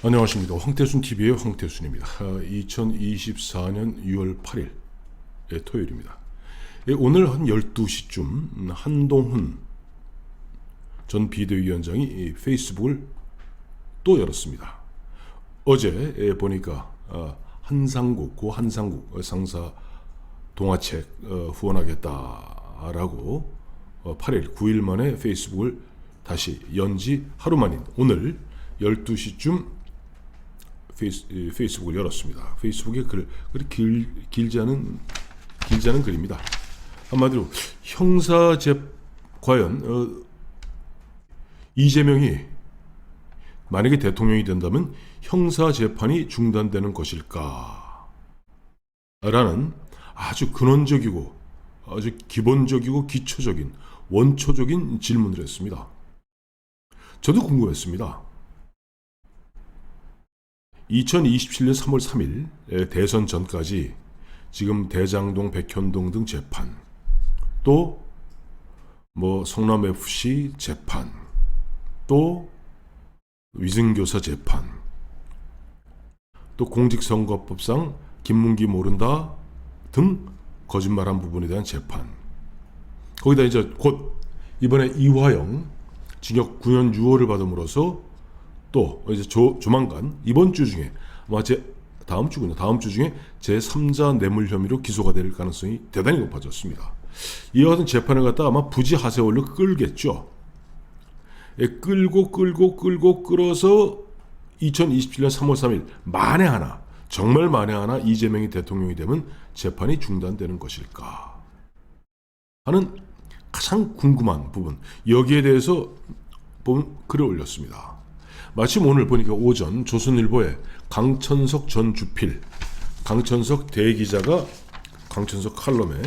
안녕하십니까. 황태순 TV의 황태순입니다. 2024년 6월 8일 토요일입니다. 오늘 한 12시쯤 한동훈 전 비대위원장이 페이스북을 또 열었습니다. 어제 보니까 고 한상국 상사 동화책 후원하겠다라고 8일 9일 만에 페이스북을 다시 연지 하루 만인 오늘 12시쯤 페이스북을 열었습니다. 페이스북에 그리 길지 않은 글입니다. 한마디로 과연 이재명이 만약에 대통령이 된다면 형사 재판이 중단되는 것일까? 라는 아주 근원적이고 아주 기본적이고 기초적인 원초적인 질문을 했습니다. 저도 궁금했습니다. 2027년 3월 3일 대선 전까지 지금 대장동, 백현동 등 재판, 또 성남FC 재판, 또 위증교사 재판, 또 공직선거법상 김문기 모른다 등 거짓말한 부분에 대한 재판, 거기다 이제 곧 이번에 이화영 징역 9년 6월을 받음으로써 또 이제 조만간 이번 주 중에 아마 다음 주 중에 제3자 뇌물 혐의로 기소가 될 가능성이 대단히 높아졌습니다. 이와 같은 재판을 갖다 아마 부지 하세월로 끌겠죠. 끌어서 2027년 3월 3일 정말 만에 하나 이재명이 대통령이 되면 재판이 중단되는 것일까 하는 가장 궁금한 부분, 여기에 대해서 글을 올렸습니다. 마침 오늘 보니까 오전 조선일보에 강천석 전 주필, 강천석 대기자가 강천석 칼럼에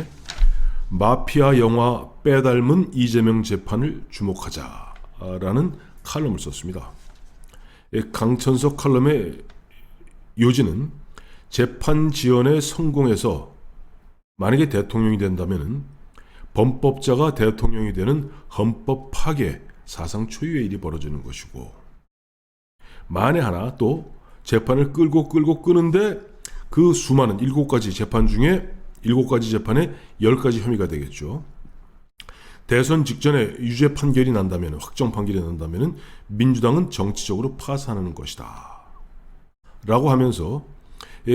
마피아 영화 빼닮은 이재명 재판을 주목하자라는 칼럼을 썼습니다. 강천석 칼럼의 요지는 재판 지연에 성공해서 만약에 대통령이 된다면 범법자가 대통령이 되는 헌법 파괴, 사상 초유의 일이 벌어지는 것이고, 만에 하나 또 재판을 끌고 끄는데 그 수많은 7가지 재판 중에 7가지 재판에 10가지 혐의가 되겠죠. 대선 직전에 유죄 판결이 난다면, 확정 판결이 난다면 민주당은 정치적으로 파산하는 것이다 라고 하면서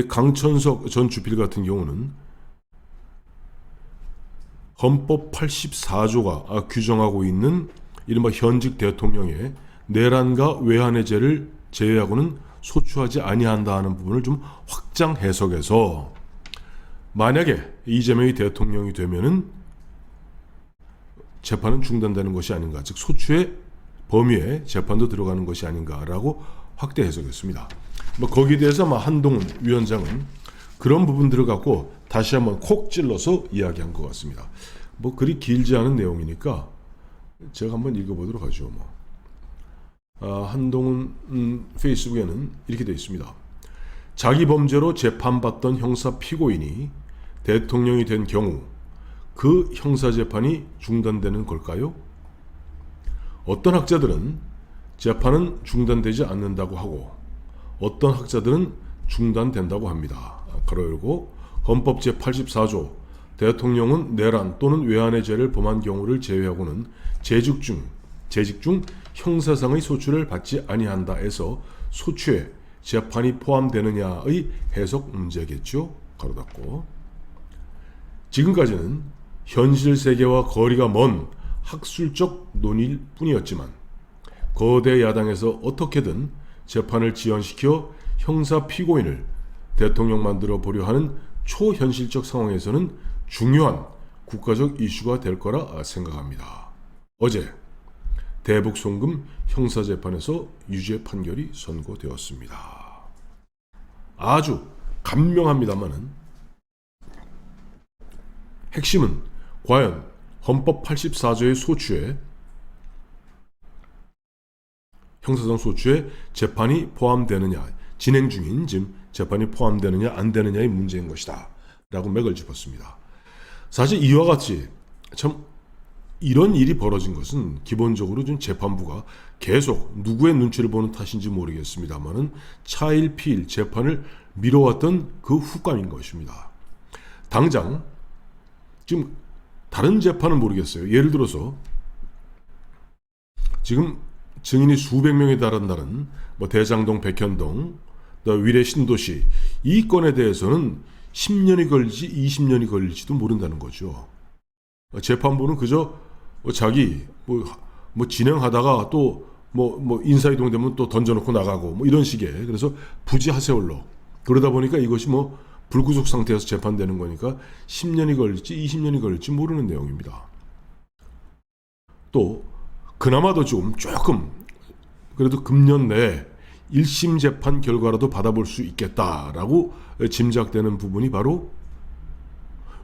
강천석 전 주필 같은 경우는 헌법 84조가 규정하고 있는 이른바 현직 대통령의 내란과 외환의 죄를 제외하고는 소추하지 아니한다 하는 부분을 좀 확장 해석해서 만약에 이재명이 대통령이 되면은 재판은 중단되는 것이 아닌가, 즉 소추의 범위에 재판도 들어가는 것이 아닌가라고 확대 해석했습니다. 거기에 대해서 한동훈 위원장은 그런 부분들을 갖고 다시 한번 콕 찔러서 이야기한 것 같습니다. 그리 길지 않은 내용이니까 제가 한번 읽어보도록 하죠. 한동훈 페이스북에는 이렇게 되어 있습니다. 자기 범죄로 재판받던 형사 피고인이 대통령이 된 경우 그 형사재판이 중단되는 걸까요? 어떤 학자들은 재판은 중단되지 않는다고 하고 어떤 학자들은 중단된다고 합니다. 가로 열고 헌법 제84조 대통령은 내란 또는 외환의 죄를 범한 경우를 제외하고는 재직 중 형사상의 소추를 받지 아니한다에서 소추에 재판이 포함되느냐의 해석 문제겠죠. 가로 닫고. 지금까지는 현실 세계와 거리가 먼 학술적 논의일 뿐이었지만 거대 야당에서 어떻게든 재판을 지연시켜 형사 피고인을 대통령 만들어 보려 하는 초현실적 상황에서는 중요한 국가적 이슈가 될 거라 생각합니다. 어제 대북 송금 형사재판에서 유죄 판결이 선고되었습니다. 아주 간명합니다만은 핵심은 과연 헌법 84조의 소추에, 형사상 소추에 재판이 포함되느냐, 진행 중인 지금 재판이 포함되느냐 안 되느냐의 문제인 것이다 라고 맥을 짚었습니다. 사실 이와 같이 참 이런 일이 벌어진 것은 기본적으로 좀 재판부가 계속 누구의 눈치를 보는 탓인지 모르겠습니다만은 차일 피일 재판을 미뤄왔던 그 후감인 것입니다. 당장 지금 다른 재판은 모르겠어요. 예를 들어서 지금 증인이 수백 명에 달한다는 뭐 대장동, 백현동, 위례 신도시 이 건에 대해서는 10년이 걸릴지 20년이 걸릴지도 모른다는 거죠. 재판부는 그저 자기 뭐 진행하다가 또 뭐 인사이동 되면 또 던져놓고 나가고 뭐 이런 식의, 그래서 부지하세월로 그러다 보니까 이것이 뭐 불구속 상태에서 재판되는 거니까 10년이 걸릴지 20년이 걸릴지 모르는 내용입니다. 또 그나마도 조금 그래도 금년 내에 1심 재판 결과라도 받아볼 수 있겠다라고 짐작되는 부분이 바로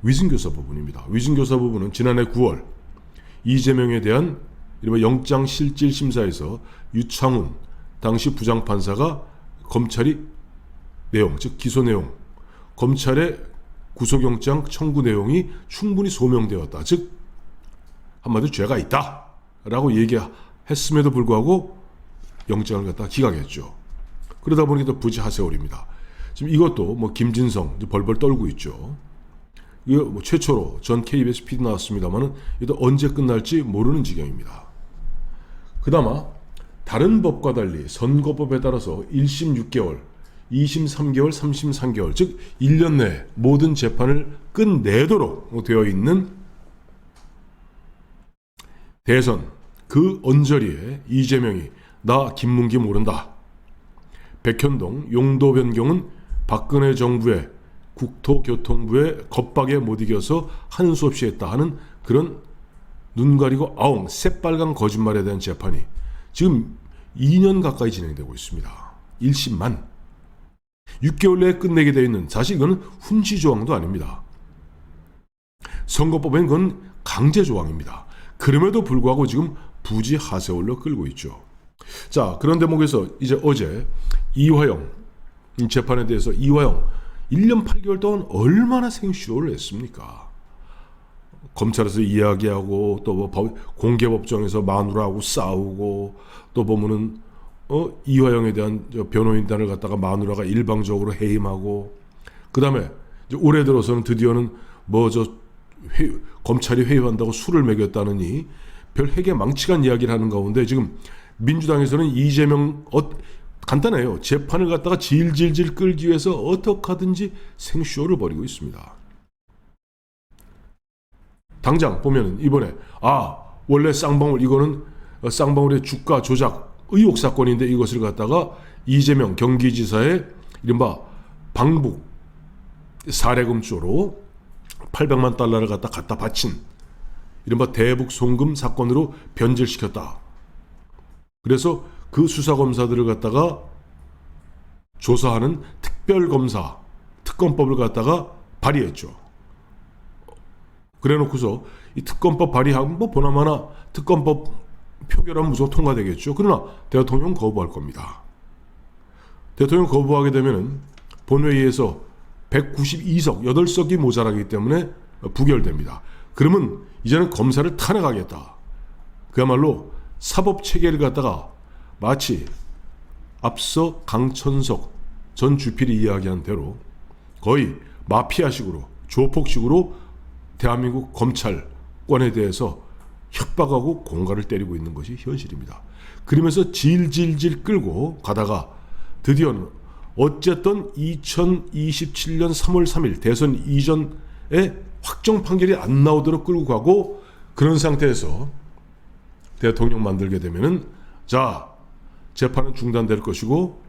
위증교사 부분입니다. 위증교사 부분은 지난해 9월 이재명에 대한 이른바 영장실질심사에서 유창훈 당시 부장판사가 검찰이 내용, 즉 기소 내용, 검찰의 구속영장 청구 내용이 충분히 소명되었다. 즉 한마디로 죄가 있다 라고 얘기했음에도 불구하고 영장을 갖다가 기각했죠. 그러다 보니까 또 부지하세월입니다. 지금 이것도 뭐 김진성 벌벌 떨고 있죠. 이거 뭐 최초로 전 KBS PD 나왔습니다만은 이것도 언제 끝날지 모르는 지경입니다. 그나마 다른 법과 달리 선거법에 따라서 1심 6개월, 2심 3개월, 3심 3개월, 즉 1년 내에 모든 재판을 끝내도록 되어 있는 대선 그 언저리에 이재명이 나 김문기 모른다. 백현동 용도 변경은 박근혜 정부의 국토교통부의 겁박에 못 이겨서 하는 수 없이 했다 하는 그런 눈 가리고 아웅 새빨간 거짓말에 대한 재판이 지금 2년 가까이 진행되고 있습니다. 1심만 6개월 내에 끝내게 되어 있는, 사실 이건 훈시 조항도 아닙니다. 선거법엔 그건 강제 조항입니다. 그럼에도 불구하고 지금 부지하세월로 끌고 있죠. 자, 그런 대목에서 이제 어제 이화영 재판에 대해서 이화영 1년 8개월 동안 얼마나 생쇼를 했습니까? 검찰에서 이야기하고 또 뭐 공개법정에서 마누라하고 싸우고 또 보면은 이화영에 대한 변호인단을 갖다가 마누라가 일방적으로 해임하고, 그 다음에 올해 들어서는 드디어는 검찰이 회유한다고 술을 먹였다느니 별 핵에 망치간 이야기를 하는 가운데 지금 민주당에서는 이재명 간단해요. 재판을 갖다가 질질질 끌기 위해서 어떻게 하든지 생쇼를 벌이고 있습니다. 당장 보면 이번에 원래 쌍방울 이거는 쌍방울의 주가 조작 의혹 사건인데 이것을 갖다가 이재명 경기지사의 이른바 방북 사례금조로 800만 달러를 갖다 바친 이른바 대북 송금 사건으로 변질시켰다. 그래서 그 수사검사들을 갖다가 조사하는 특별검사 특검법을 갖다가 발의했죠. 그래놓고서 이 특검법 발의하면 뭐 보나마나 특검법 표결하면 무조건 통과되겠죠. 그러나 대통령 거부할 겁니다. 대통령 거부하게 되면은 본회의에서 192석 8석이 모자라기 때문에 부결됩니다. 그러면 이제는 검사를 탄핵하겠다. 그야말로 사법체계를 갖다가 마치 앞서 강천석 전 주필이 이야기한 대로 거의 마피아식으로 조폭식으로 대한민국 검찰권에 대해서 협박하고 공갈을 때리고 있는 것이 현실입니다. 그러면서 질질질 끌고 가다가 드디어는 어쨌든 2027년 3월 3일 대선 이전에 확정 판결이 안 나오도록 끌고 가고, 그런 상태에서 대통령 만들게 되면은 재판은 중단될 것이고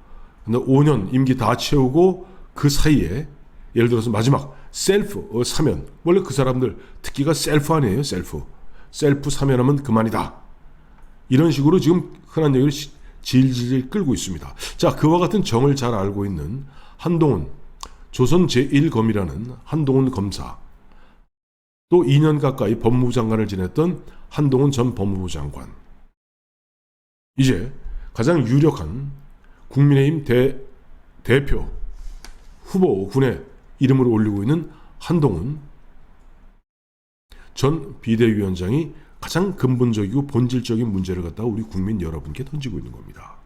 5년 임기 다 채우고 그 사이에 예를 들어서 마지막 셀프 사면, 원래 그 사람들 특기가 셀프 아니에요. 셀프 사면하면 그만이다. 이런 식으로 지금 흔한 얘기를 질질 끌고 있습니다. 자, 그와 같은 정을 잘 알고 있는 한동훈 조선 제1검이라는 한동훈 검사, 또 2년 가까이 법무부 장관을 지냈던 한동훈 전 법무부 장관, 이제 가장 유력한 국민의힘 대표 후보군에 이름을 올리고 있는 한동훈 전 비대위원장이 가장 근본적이고 본질적인 문제를 갖다가 우리 국민 여러분께 던지고 있는 겁니다.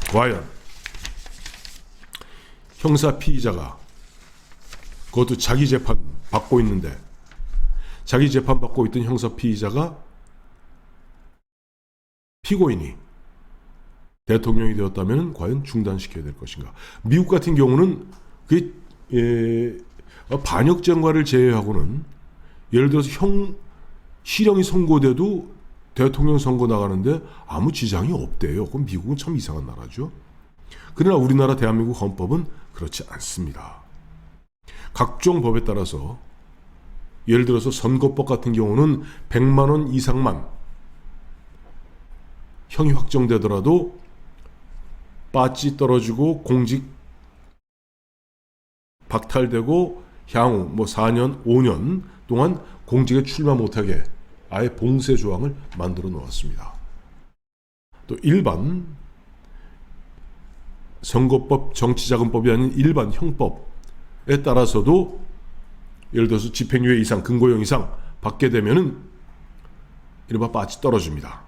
과연 형사 피의자가 그것도 자기 재판 받고 있는데 자기 재판 받고 있던 형사 피의자가 피고인이 대통령이 되었다면 과연 중단시켜야 될 것인가? 미국 같은 경우는 그게 반역 전과를 제외하고는 예를 들어서 실형이 선고돼도 대통령 선거 나가는데 아무 지장이 없대요. 그럼 미국은 참 이상한 나라죠. 그러나 우리나라 대한민국 헌법은 그렇지 않습니다. 각종 법에 따라서 예를 들어서 선거법 같은 경우는 100만 원 이상만 형이 확정되더라도 빠찌 떨어지고 공직 박탈되고 향후 4년, 5년 동안 공직에 출마 못하게 아예 봉쇄 조항을 만들어 놓았습니다. 또 일반 선거법, 정치자금법이 아닌 일반 형법에 따라서도 예를 들어서 집행유예 이상, 금고형 이상 받게 되면은 이른바 빠찌 떨어집니다.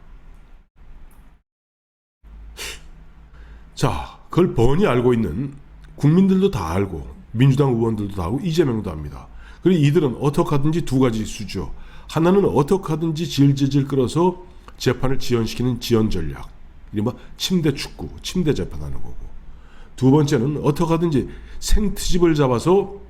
자, 그걸 뻔히 알고 있는 국민들도 다 알고 민주당 의원들도 다 알고 이재명도 합니다. 그리고 이들은 어떻게 하든지 두 가지 수죠. 하나는 어떻게 하든지 질질질 끌어서 재판을 지연시키는 지연 전략. 이른바 침대 축구, 침대 재판하는 거고. 두 번째는 어떻게 하든지 생트집을 잡아서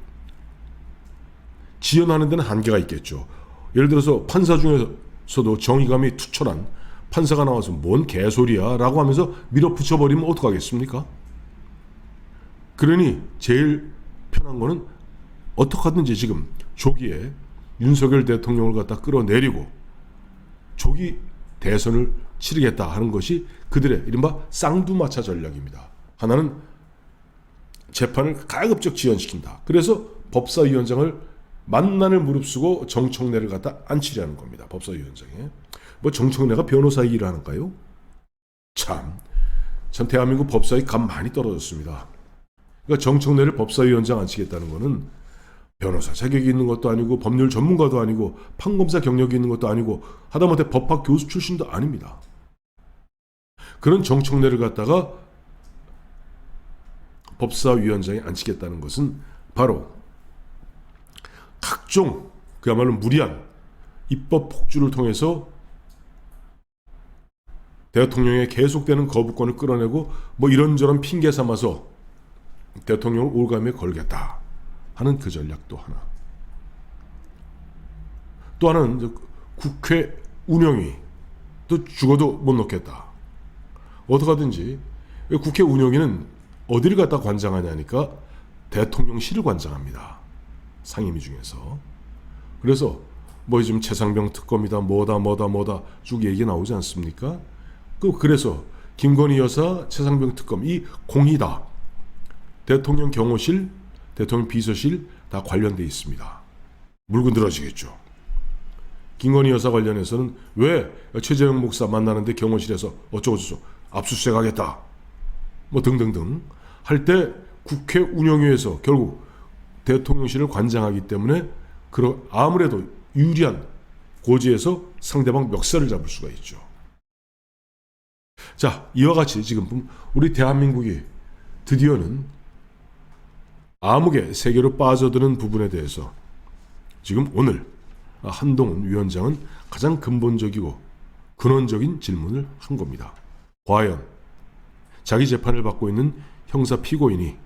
지연하는 데는 한계가 있겠죠. 예를 들어서 판사 중에서도 정의감이 투철한 판사가 나와서 뭔 개소리야 라고 하면서 밀어붙여버리면 어떡하겠습니까? 그러니 제일 편한 거는 어떻게 하든지 지금 조기에 윤석열 대통령을 갖다 끌어내리고 조기 대선을 치르겠다 하는 것이 그들의 이른바 쌍두마차 전략입니다. 하나는 재판을 가급적 지연시킨다. 그래서 법사위원장을 만난을 무릅쓰고 정청래를 갖다 앉히려는 겁니다. 법사위원장에. 정청래가 변호사 일을 하는가요? 참 대한민국 법사위 감 많이 떨어졌습니다. 그러니까 정청래를 법사위원장 앉히겠다는 거는 변호사 자격이 있는 것도 아니고 법률 전문가도 아니고 판검사 경력이 있는 것도 아니고 하다못해 법학 교수 출신도 아닙니다. 그런 정청래를 갖다가 법사위원장에 앉히겠다는 것은 바로 각종 그야말로 무리한 입법 폭주를 통해서 대통령의 계속되는 거부권을 끌어내고 이런저런 핑계 삼아서 대통령을 올감에 걸겠다 하는 그 전략도 하나. 또 하나는 국회 운영위 또 죽어도 못 놓겠다. 어떻게 하든지 국회 운영위는 어디를 갖다 관장하냐니까 대통령실을 관장합니다. 상임위 중에서. 그래서 지금 최상병 특검이다 뭐다 쭉 얘기 나오지 않습니까? 그래서 김건희 여사 최상병 특검 이 공이다. 대통령 경호실, 대통령 비서실 다 관련돼 있습니다. 물고 늘어지겠죠. 김건희 여사 관련해서는 왜 최재형 목사 만나는데 경호실에서 어쩌고저쩌고 압수수색하겠다 등등등 할 때 국회 운영위에서 결국 대통령실을 관장하기 때문에 아무래도 유리한 고지에서 상대방 멱살을 잡을 수가 있죠. 자, 이와 같이 지금 우리 대한민국이 드디어는 암흑의 세계로 빠져드는 부분에 대해서 지금 오늘 한동훈 위원장은 가장 근본적이고 근원적인 질문을 한 겁니다. 과연 자기 재판을 받고 있는 형사 피고인이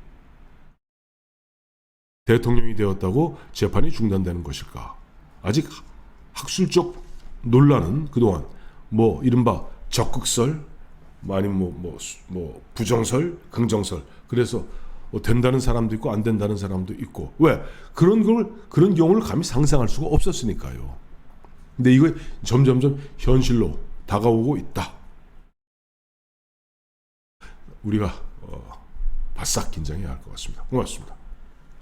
대통령이 되었다고 재판이 중단되는 것일까? 아직 학술적 논란은 그동안 이른바 적극설 아니면 부정설, 긍정설 그래서 된다는 사람도 있고 안 된다는 사람도 있고 왜? 그런 경우를 감히 상상할 수가 없었으니까요. 근데 이거 점점점 현실로 다가오고 있다. 우리가 바싹 긴장해야 할 것 같습니다. 고맙습니다.